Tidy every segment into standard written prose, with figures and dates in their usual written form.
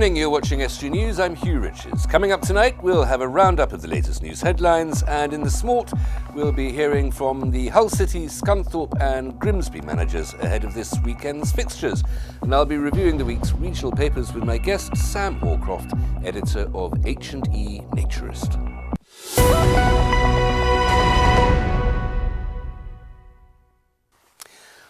evening, you're watching Estuary News. I'm Hugh Riches. Coming up tonight, we'll have a roundup of the latest news headlines, and in the smort, we'll be hearing from the Hull City, Scunthorpe and Grimsby managers ahead of this weekend's fixtures. And I'll be reviewing the week's regional papers with my guest, Sam Hawcroft, editor of H&E Naturist.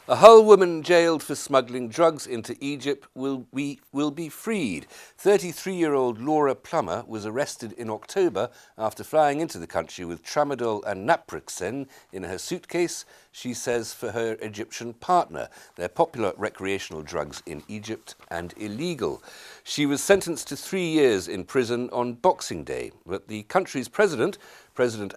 A Hull woman jailed for smuggling drugs into Egypt will be freed. 33-year-old Laura Plummer was arrested in October after flying into the country with tramadol and naproxen in her suitcase, she says, for her Egyptian partner. They're popular recreational drugs in Egypt and illegal. She was sentenced to 3 years in prison on Boxing Day, but the country's President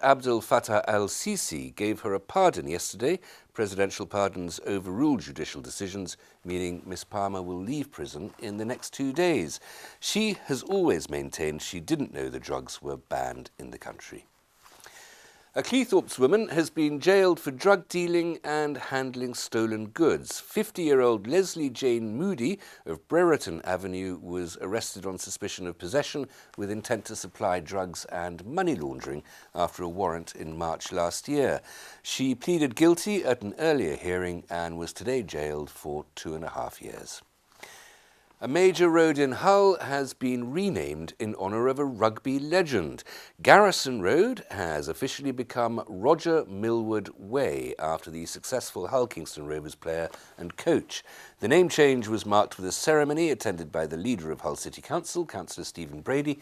Abdel Fattah al-Sisi, gave her a pardon yesterday. Presidential pardons overruled judicial decisions, meaning Miss Palmer will leave prison in the next 2 days. She has always maintained she didn't know the drugs were banned in the country. A Cleethorpes woman has been jailed for drug dealing and handling stolen goods. 50-year-old Leslie Jane Moody of Brereton Avenue was arrested on suspicion of possession with intent to supply drugs and money laundering after a warrant in March last year. She pleaded guilty at an earlier hearing and was today jailed for 2.5 years. A major road in Hull has been renamed in honour of a rugby legend. Garrison Road has officially become Roger Millward Way after the successful Hull Kingston Rovers player and coach. The name change was marked with a ceremony attended by the leader of Hull City Council, Councillor Stephen Brady,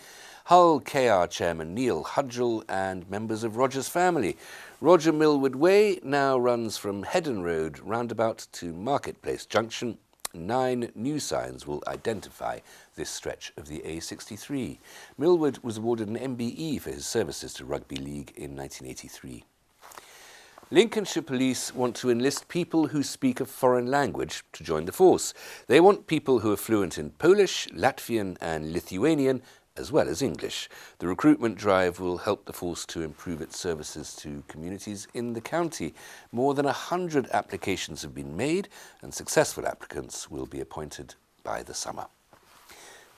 Hull KR Chairman Neil Hudgell and members of Roger's family. Roger Millward Way now runs from Heddon Road roundabout to Marketplace Junction. 9 new signs will identify this stretch of the A63. Millward was awarded an MBE for his services to Rugby League in 1983. Lincolnshire Police want to enlist people who speak a foreign language to join the force. They want people who are fluent in Polish, Latvian and Lithuanian, as well as English. The recruitment drive will help the force to improve its services to communities in the county. More than 100 applications have been made and successful applicants will be appointed by the summer.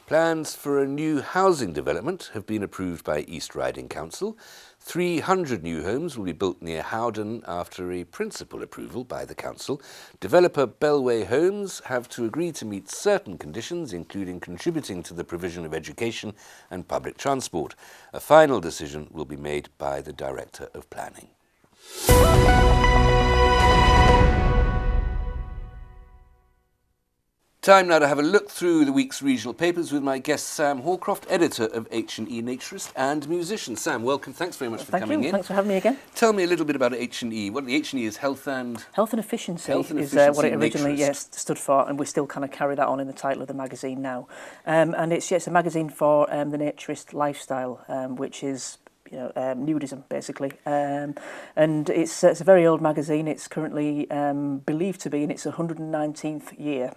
Plans for a new housing development have been approved by East Riding Council. 300 new homes will be built near Howden after a principal approval by the council. Developer Bellway Homes have to agree to meet certain conditions, including contributing to the provision of education and public transport. A final decision will be made by the Director of Planning. Time now to have a look through the week's regional papers with my guest Sam Hawcroft, editor of H&E Naturist and musician. Sam, welcome. Thanks very much for coming in. Thanks for having me again. Tell me a little bit about H&E. What the H&E is Health and Efficiency Health and is Efficiency what it originally Naturist. stood for, and we still kind of carry that on in the title of the magazine now. And it's a magazine for the naturist lifestyle, which is nudism, basically. And it's a very old magazine. It's currently believed to be in its 119th year,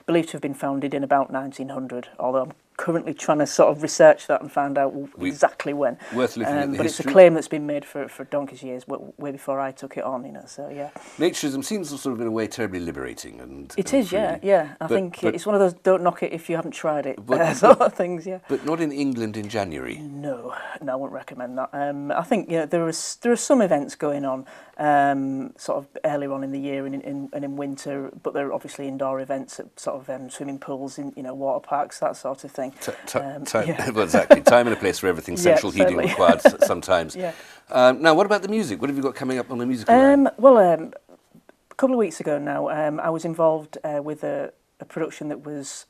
believed to have been founded in about 1900, although I'm currently trying to sort of research that and find out exactly when. Worth looking at the But history. it's a claim that's been made for donkey's years, way before I took it on, so yeah. Naturism seems to sort of in a way terribly liberating. It is, yeah. I think it's one of those don't knock it if you haven't tried it sort of things, yeah. But not in England in January. No, I wouldn't recommend that. I think there are some events going on sort of earlier on in the year and in winter, but they're obviously indoor events at sort of swimming pools, in water parks, that sort of thing. Well, exactly. Time and a place for everything. Central heating required sometimes. Yeah. Now, what about the music? What have you got coming up on the musical? A couple of weeks ago now, I was involved with a production that was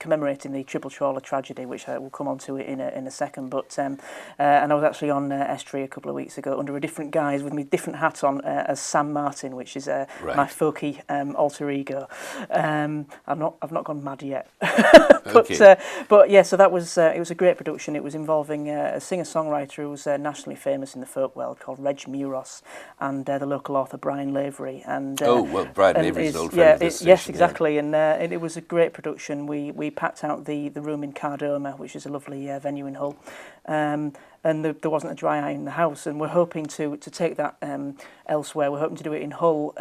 commemorating the Triple Trawler tragedy, which I will come on to in a second. But and I was actually on Estuary a couple of weeks ago under a different guise with my different hat on as Sam Martin, which is my folky alter ego. I've not gone mad yet, but yeah. So that was it was a great production. It was involving a singer-songwriter who was nationally famous in the folk world called Reg Muros and the local author Brian Lavery. And Brian Lavery's old friend of this station, yes, exactly. Yeah. And it was a great production. We packed out the room in Cardoma, which is a lovely venue in Hull, and there wasn't a dry eye in the house, and we're hoping to take that elsewhere. We're hoping to do it in Hull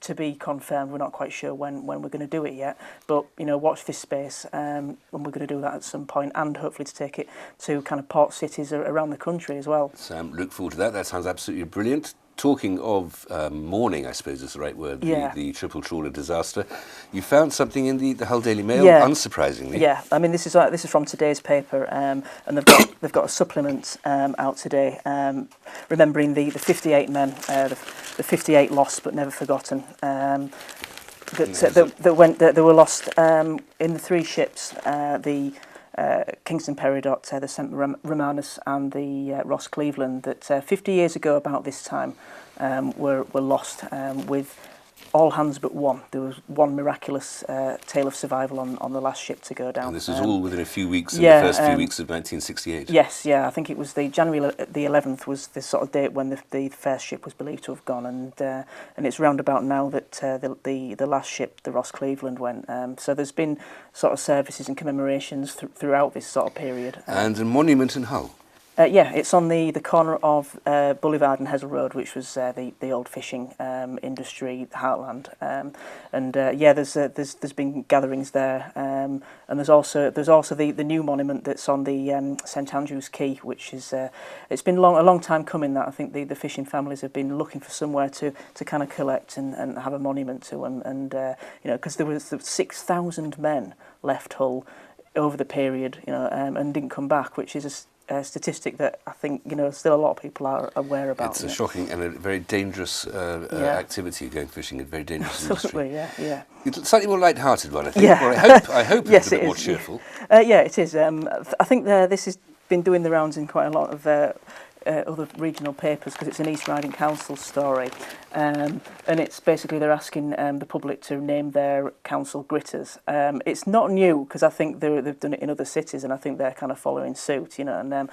to be confirmed. We're not quite sure when we're going to do it yet, but watch this space, and we're going to do that at some point, and hopefully to take it to kind of port cities around the country as well. Sam, look forward to that. That sounds absolutely brilliant. Talking of mourning, I suppose is the right word, the triple trawler disaster. You found something in the Hull Daily Mail, unsurprisingly. Yeah, I mean this is from today's paper, and they've got a supplement out today, remembering the 58 men, the 58 lost but never forgotten. That were lost in the 3 ships, the Kingston Peridot, the St Romanus and the Ross Cleveland, that 50 years ago about this time were lost, with all hands but one. There was one miraculous tale of survival on the last ship to go down. And this was all within a few weeks, in the first few weeks of 1968. Yes, yeah, I think it was the January the 11th was the sort of date when the first ship was believed to have gone, and it's round about now that the last ship, the Ross Cleveland, went. So there's been sort of services and commemorations throughout this sort of period. And a monument in Hull. Yeah, it's on the corner of Boulevard and Hessel Road, which was the old fishing industry heartland, there's been gatherings there, and there's also the new monument that's on the St Andrew's Quay, which is it's been a long time coming. That I think the fishing families have been looking for somewhere to kind of collect and have a monument to, and because there was 6,000 men left Hull over the period, and didn't come back, which is a statistic that I think still a lot of people are aware about. It's a shocking and a very dangerous activity, going fishing, a very dangerous Absolutely, industry. yeah. It's a slightly more light-hearted one, I think. Yeah. Well, I hope yes, it's a bit more cheerful. Yeah, it is. I think this has been doing the rounds in quite a lot of other regional papers, because it's an East Riding Council story, and it's basically they're asking the public to name their council gritters. It's not new, because I think they've done it in other cities, and I think they're kind of following suit, and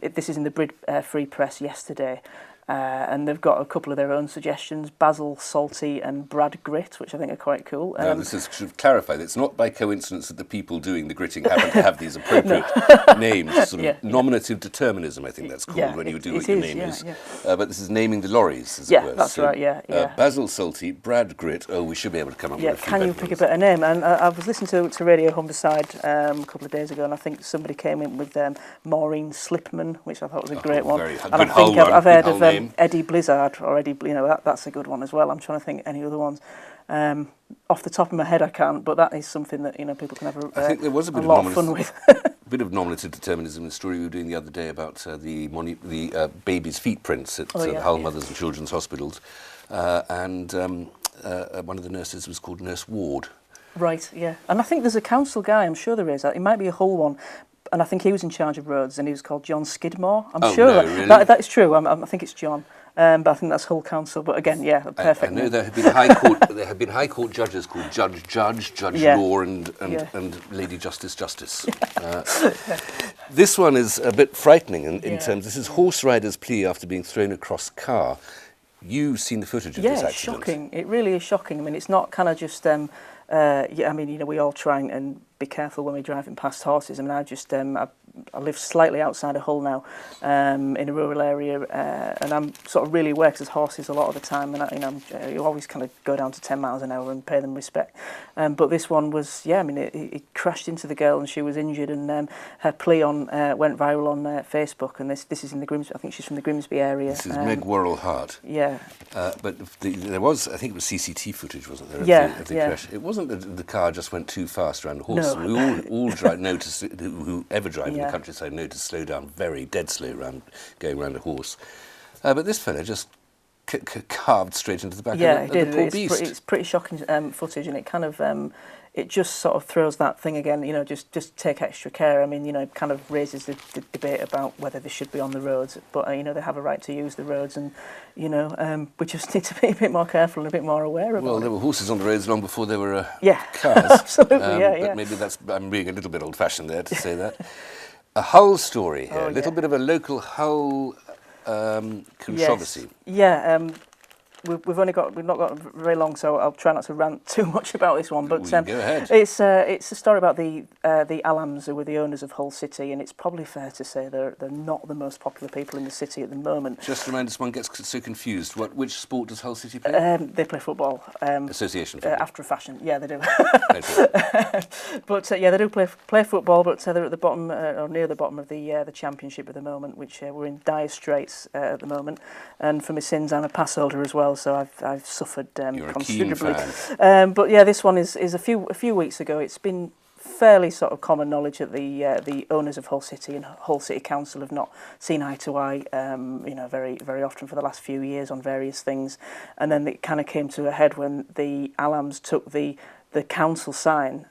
this is in the Brid Free Press yesterday. And they've got a couple of their own suggestions: Basil Salty and Brad Grit, which I think are quite cool. Now, this is should clarify that it's not by coincidence that the people doing the gritting happen to have these appropriate names, sort of nominative determinism, I think that's called, when you do what your name is. But this is naming the lorries, as it were. That's right, yeah. Basil Salty, Brad Grit. Oh, we should be able to come up with a few can you pick a better name? And I was listening to Radio Humberside a couple of days ago, and I think somebody came in with Maureen Slipman, which I thought was a great one. Very And I think I've heard of Eddie Blizzard, or Eddie, that's a good one as well. I'm trying to think any other ones. Off the top of my head, I can't, but that is something that people can have I think there was a lot of fun with. A bit of nominative determinism in the story we were doing the other day about the baby's feet prints at Hull Mothers and Children's Hospitals, and one of the nurses was called Nurse Ward. Right, yeah. And I think there's a council guy, I'm sure there is. It might be a Hull one. And I think he was in charge of roads, and he was called John Skidmore. I'm sure really? that is true. I think it's John, but I think that's Hull Council. But again, perfect. I know there have been high court. There have been high court judges called Judge Law, and Lady Justice. This one is a bit frightening in terms. This is horse rider's plea after being thrown across car. You've seen the footage of this accident. Yeah, it's shocking. It really is shocking. I mean, it's not kind of just. We all try and be careful when we're driving past horses. I mean, I live slightly outside of Hull now, in a rural area, and I'm sort of really aware, because there's horses a lot of the time, and you always kind of go down to 10 miles an hour and pay them respect. But this one was, it crashed into the girl and she was injured, and her plea went viral on Facebook, and this is in the Grimsby. I think she's from the Grimsby area. This is Meg Worrell Hart. Yeah. But there was, I think it was CCT footage, wasn't there? Of the crash. It wasn't that the car just went too fast around a horse. No. We all notice, whoever drive in the countryside know to slow down, very dead slow going around a horse. But this fella just carved straight into the back of the poor beast. It's pretty shocking footage, and it kind of it just sort of throws that thing again. Just take extra care. I mean, it kind of raises the debate about whether they should be on the roads, but they have a right to use the roads, and we just need to be a bit more careful and a bit more aware of it. Well, there were horses on the roads long before there were cars. Absolutely, But maybe I'm being a little bit old-fashioned there to say that. A Hull story here, a little bit of a local Hull controversy. Yes. we've not got very long, so I'll try not to rant too much about this one. But go ahead. It's a story about the Allams, who were the owners of Hull City, and it's probably fair to say they're not the most popular people in the city at the moment. Just remind us, one gets so confused. Which sport does Hull City play? They play football. Association football. After a fashion, yeah, they do. But yeah, they do play football, but they're at the bottom or near the bottom of the Championship at the moment, which we're in dire straits at the moment. And for my sins, I'm a pass holder as well, so I've suffered You're considerably. A keen fan. But yeah, this one is a few weeks ago. It's been fairly sort of common knowledge that the owners of Hull City and Hull City Council have not seen eye to eye, very very often for the last few years on various things, and then it kind of came to a head when the Allams took the council sign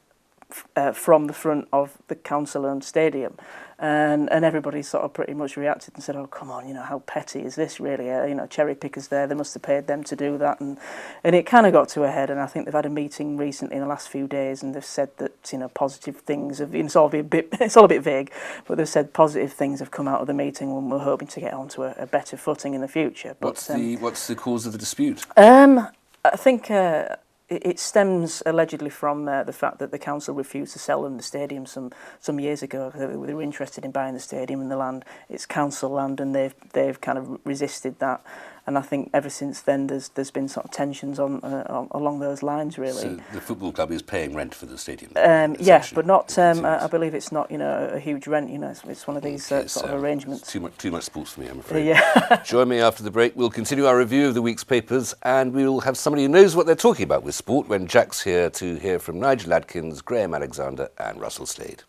from the front of the council-owned stadium, and everybody sort of pretty much reacted and said, "Oh, come on, how petty is this really? Cherry pickers there, they must have paid them to do that," and it kind of got to a head. And I think they've had a meeting recently in the last few days, and they've said that positive things have. It's all a bit vague, but they've said positive things have come out of the meeting, and we're hoping to get onto a better footing in the future. But what's the cause of the dispute? I think. It stems allegedly from the fact that the council refused to sell them the stadium some years ago. They were interested in buying the stadium and the land. It's council land, and they've kind of resisted that. And I think ever since then, there's been sort of tensions on along those lines, really. So the football club is paying rent for the stadium. Yeah, but not. I believe it's not. A huge rent. It's one of these sort of arrangements. Too much sports for me, I'm afraid. Yeah. Join me after the break. We'll continue our review of the week's papers, and we'll have somebody who knows what they're talking about with sport when Jack's here to hear from Nigel Adkins, Graham Alexander, and Russell Slade.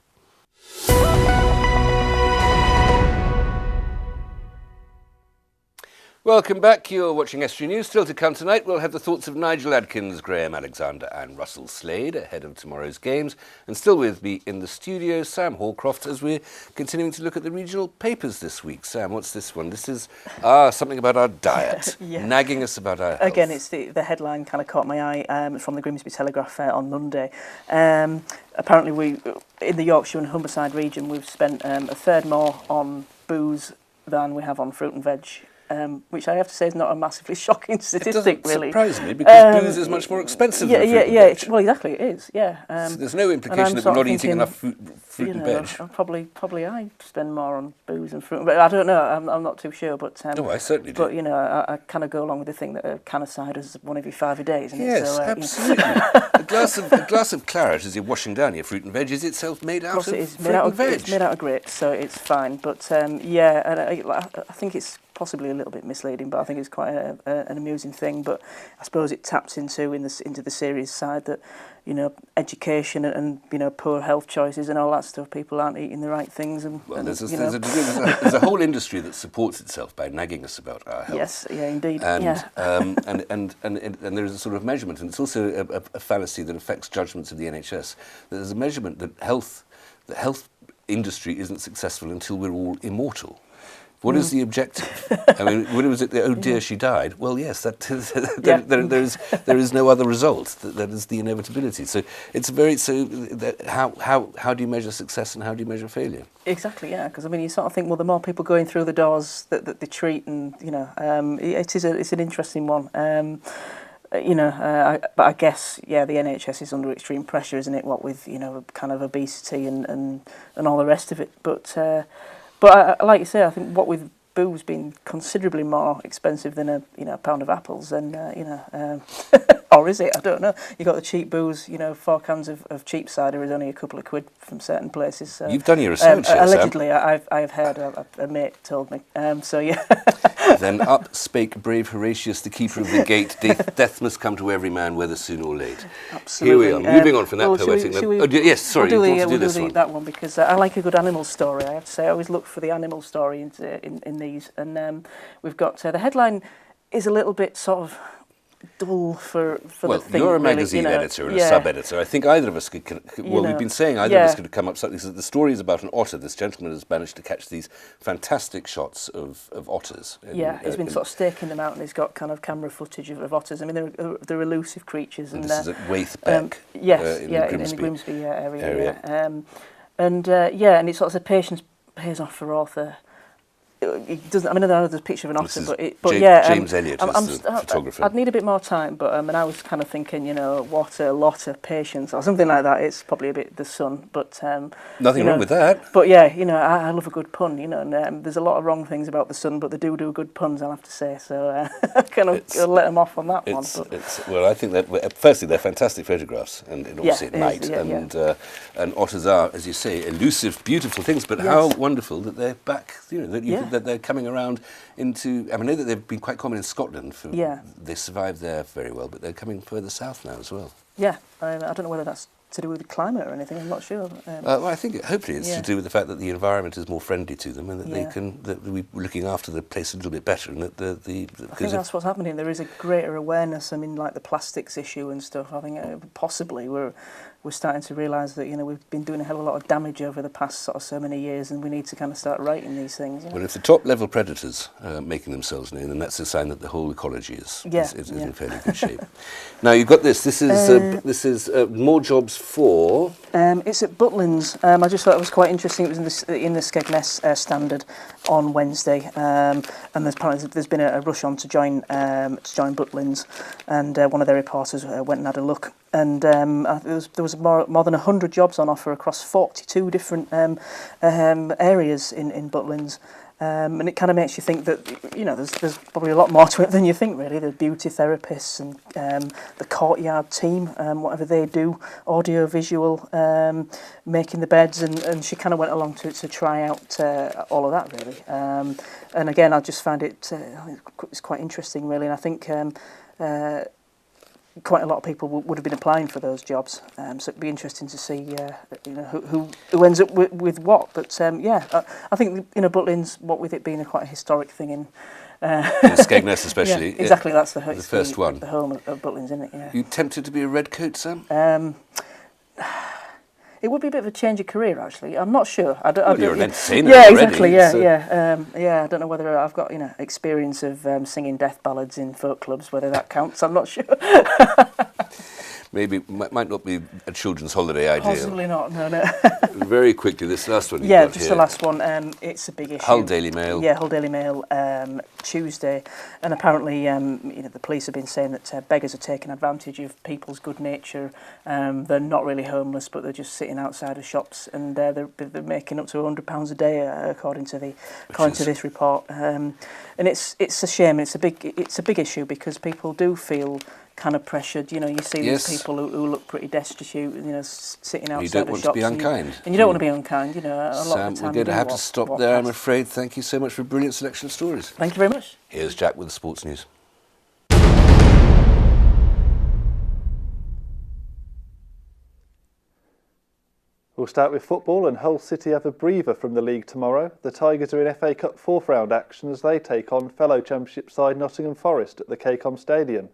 Welcome back. You're watching Estuary News. Still to come tonight, we'll have the thoughts of Nigel Adkins, Graham Alexander and Russell Slade ahead of tomorrow's games. And still with me in the studio, Sam Hawcroft, as we're continuing to look at the regional papers this week. Sam, what's this one? This is something about our diet, Yeah. nagging us about our health. Again, it's the headline kind of caught my eye from the Grimsby Telegraph on Monday. Apparently, we in the Yorkshire and Humberside region, we've spent a third more on booze than we have on fruit and veg. Which I have to say is not a massively shocking statistic, really. It doesn't surprise me, because booze is much more expensive than fruit and veg. Well, exactly, it is, yeah. So there's no implication that we're not eating enough fruit and veg. Probably I spend more on booze and fruit, but I don't know, I'm not too sure. But no, I certainly do. But, I kind of go along with the thing that a can of cider is one every 5 a day, isn't it? Yes, So, absolutely. A glass of claret, as you're washing down your fruit and veg, is itself made out of fruit and veg. It's made out of grapes, so it's fine. But, I think it's possibly a little bit misleading, but I think it's quite an amusing thing. But I suppose it taps into the serious side that education and poor health choices and all that stuff. People aren't eating the right things, there's a whole industry that supports itself by nagging us about our health. Yes, yeah, indeed. And there is a sort of measurement, and it's also a fallacy that affects judgments of the NHS. There's a measurement that the health industry isn't successful until we're all immortal. What is the objective? I mean, when was it? Oh dear, she died. Well, yes, there is no other result. That is the inevitability. So it's how do you measure success and how do you measure failure? Exactly, yeah. Because you sort of think, well, the more people going through the doors that they treat, and it's an interesting one. But I guess, the NHS is under extreme pressure, isn't it? What with kind of obesity and all the rest of it, but. But like you say, I think what with booze being considerably more expensive than a pound of apples, then or is it? I don't know. You got the cheap booze. 4 cans of cheap cider is only a couple of quid from certain places. So, you've done your research, allegedly. Sam. I've heard. A mate told me. So yeah. Then up spake brave Horatius, the keeper of the gate. Death must come to every man, whether soon or late. Absolutely. Here we are, moving on from that poetic. Yes, sorry. We'll do that one because I like a good animal story. I have to say, I always look for the animal story in these, and we've got the headline is a little bit sort of dull for the thing. You're a magazine editor and a sub-editor. I think either of us could we've been saying either of us could have come up something. So the story is about an otter. This gentleman has managed to catch these fantastic shots of otters. He's been sort of staking them out, and he's got kind of camera footage of otters. I mean, they're elusive creatures. And this is at Waithbeck. In the Grimsby area. And it sort of says patience pays off for author it doesn't. I mean, I know there's a picture of an otter, but James Elliott is the photographer. I'd need a bit more time, but and I was kind of thinking, what a lot of patience or something like that. It's probably a bit the sun, but nothing wrong with that. But yeah, I love a good pun, and there's a lot of wrong things about the sun, but they do good puns, I'll have to say. So I kind of let them off on that one. Well, I think that firstly they're fantastic photographs, and obviously at night, and otters are, as you say, elusive, beautiful things. But how wonderful that they're back. That they're coming around into. I know that they've been quite common in Scotland. They survive there very well, but they're coming further south now as well. Yeah, I don't know whether that's to do with the climate or anything. I'm not sure. Well, I think hopefully it's to do with the fact that the environment is more friendly to them, and that we're looking after the place a little bit better, and that I think that's what's happening. There is a greater awareness. I mean, like the plastics issue and stuff. I think possibly we're starting to realise that we've been doing a hell of a lot of damage over the past sort of so many years, and we need to kind of start righting these things. Well, if the top level predators are making themselves known, then that's a sign that the whole ecology is in fairly good shape. Now you've got this. This is more jobs for. It's at Butlins. I just thought it was quite interesting. It was in the Skegness Standard on Wednesday, and there's been a rush on to join Butlins, and one of their reporters went and had a look. And there was more than 100 jobs on offer across 42 different areas in Butlins. And it kind of makes you think that there's probably a lot more to it than you think, really. The beauty therapists and the courtyard team, whatever they do, audio visual, making the beds, and she kind of went along to try out all of that, really. And again, I just found it's quite interesting, really. And I think quite a lot of people would have been applying for those jobs, so it'd be interesting to see who ends up with what. But I think Butlins, what with it being quite a historic thing in Skegness especially. Yeah, exactly, that's the first one. The home of Butlins, isn't it? Yeah. You tempted to be a redcoat, Sam? It would be a bit of a change of career, actually. I'm not sure. You're an entertainer already. Exactly. I don't know whether I've got experience of singing death ballads in folk clubs. Whether that counts, I'm not sure. Maybe might not be a children's holiday ideal. Possibly not. No. Very quickly, this last one. The last one. It's a big issue. Hull Daily Mail. Yeah, Hull Daily Mail. Tuesday, and apparently, the police have been saying that beggars are taking advantage of people's good nature. They're not really homeless, but they're just sitting outside of shops, and they're making up to £100 a day, according to this report. And it's a shame. It's a big issue because people do feel kind of pressured. You see these people who look pretty destitute, sitting outside of shops. You don't want to be unkind. And you don't want to be unkind, a lot Sam, of the time. We're going to have to stop there, I'm afraid. Thank you so much for a brilliant selection of stories. Thank you very much. Here's Jack with the sports news. We'll start with football, and Hull City have a breather from the league tomorrow. The Tigers are in FA Cup fourth round action as they take on fellow Championship side Nottingham Forest at the KCOM Stadium.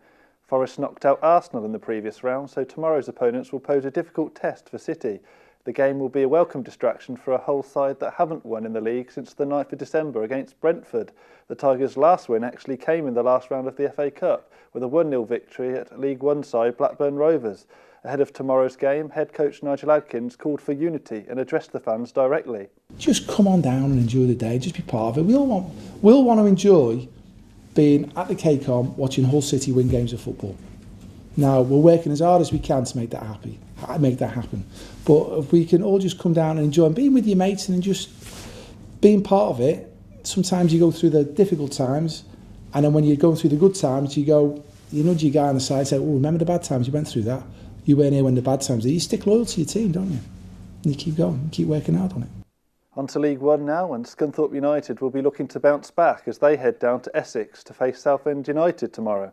Forest knocked out Arsenal in the previous round, so tomorrow's opponents will pose a difficult test for City. The game will be a welcome distraction for a Hull side that haven't won in the league since the 9th of December against Brentford. The Tigers' last win actually came in the last round of the FA Cup with a 1-0 victory at League One side Blackburn Rovers. Ahead of tomorrow's game, head coach Nigel Adkins called for unity and addressed the fans directly. Just come on down and enjoy the day, just be part of it. We'll want to enjoy being at the KCOM watching Hull City win games of football. Now, we're working as hard as we can to make that happen. But if we can all just come down and enjoy and being with your mates and just being part of it, sometimes you go through the difficult times, and then when you're going through the good times, you nudge your guy on the side and say, oh, remember the bad times, you went through that. You weren't here when the bad times are. You stick loyal to your team, don't you? And you keep going, you keep working hard on it. On to League One now, and Scunthorpe United will be looking to bounce back as they head down to Essex to face Southend United tomorrow.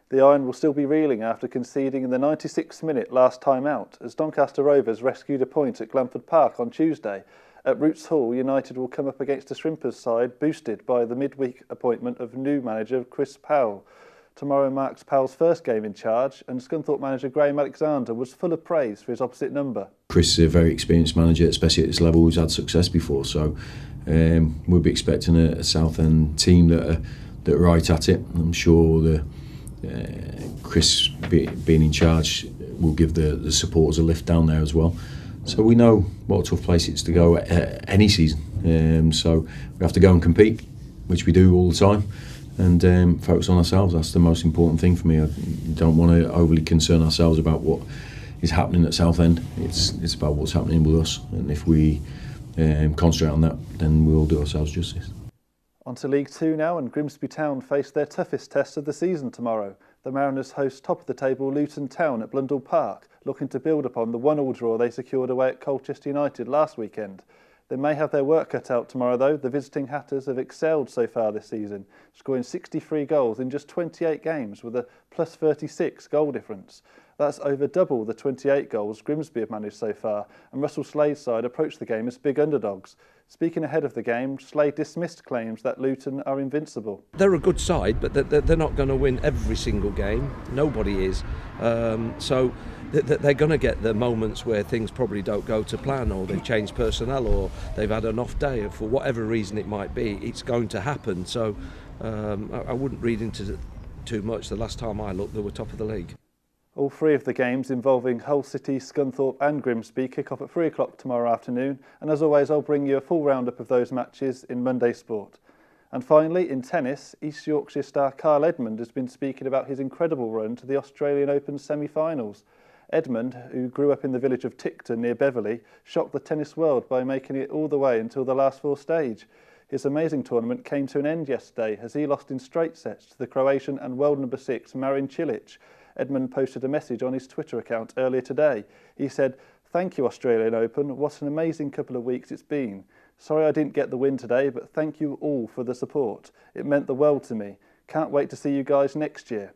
The Iron will still be reeling after conceding in the 96th minute last time out, as Doncaster Rovers rescued a point at Glanford Park on Tuesday. At Roots Hall, United will come up against a Shrimpers side boosted by the midweek appointment of new manager Chris Powell. Tomorrow marks Powell's first game in charge, and Scunthorpe manager Graham Alexander was full of praise for his opposite number. Chris is a very experienced manager, especially at this level, who's had success before, so we'll be expecting a Southend team that are right at it. I'm sure Chris being in charge will give the supporters a lift down there as well. So we know what a tough place it's to go any season, so we have to go and compete. which we do all the time, and focus on ourselves. That's the most important thing for me. I don't want to overly concern ourselves about what is happening at Southend. It's about what's happening with us, and if we concentrate on that, then we'll do ourselves justice. On to League Two now, and Grimsby Town face their toughest test of the season tomorrow. The Mariners host top of the table Luton Town at Blundell Park, looking to build upon the 1-1 draw they secured away at Colchester United last weekend. They may have their work cut out tomorrow though. The visiting Hatters have excelled so far this season, scoring 63 goals in just 28 games with a plus 36 goal difference. That's over double the 28 goals Grimsby have managed so far, and Russell Slade's side approached the game as big underdogs. Speaking ahead of the game, Slade dismissed claims that Luton are invincible. They're a good side, but they're not going to win every single game. Nobody is. So they're going to get the moments where things probably don't go to plan, or they've changed personnel, or they've had an off day, for whatever reason it might be. It's going to happen. So I wouldn't read into it too much. The last time I looked, they were top of the league. All three of the games involving Hull City, Scunthorpe and Grimsby kick off at 3 o'clock tomorrow afternoon, and as always I'll bring you a full roundup of those matches in Monday Sport. And finally, in tennis, East Yorkshire star Kyle Edmund has been speaking about his incredible run to the Australian Open semi-finals. Edmund, who grew up in the village of Ticton near Beverley, shocked the tennis world by making it all the way until the last four stage. His amazing tournament came to an end yesterday as he lost in straight sets to the Croatian and world number 6 Marin Cilic. Edmund posted a message on his Twitter account earlier today. He said, "Thank you Australian Open, what an amazing couple of weeks it's been. Sorry I didn't get the win today, but thank you all for the support. It meant the world to me. Can't wait to see you guys next year."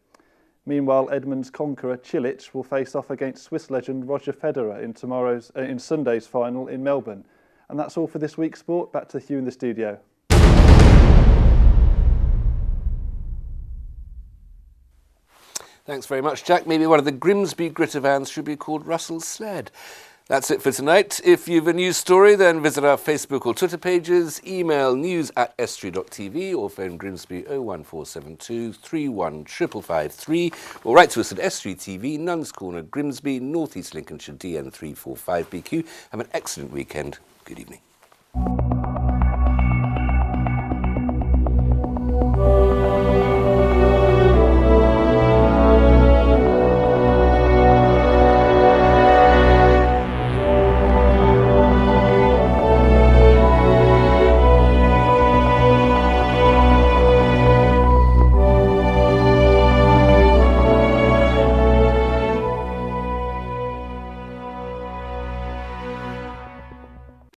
Meanwhile, Edmund's conqueror Cilic will face off against Swiss legend Roger Federer in Sunday's final in Melbourne. And that's all for this week's sport. Back to Hugh in the studio. Thanks very much, Jack. Maybe one of the Grimsby Gritter vans should be called Russell Sled. That's it for tonight. If you've a news story, then visit our Facebook or Twitter pages, email news@estuary.tv or phone Grimsby 01472 31 555 or write to us at Estuary TV, Nuns Corner, Grimsby, North East Lincolnshire, DN345BQ. Have an excellent weekend. Good evening.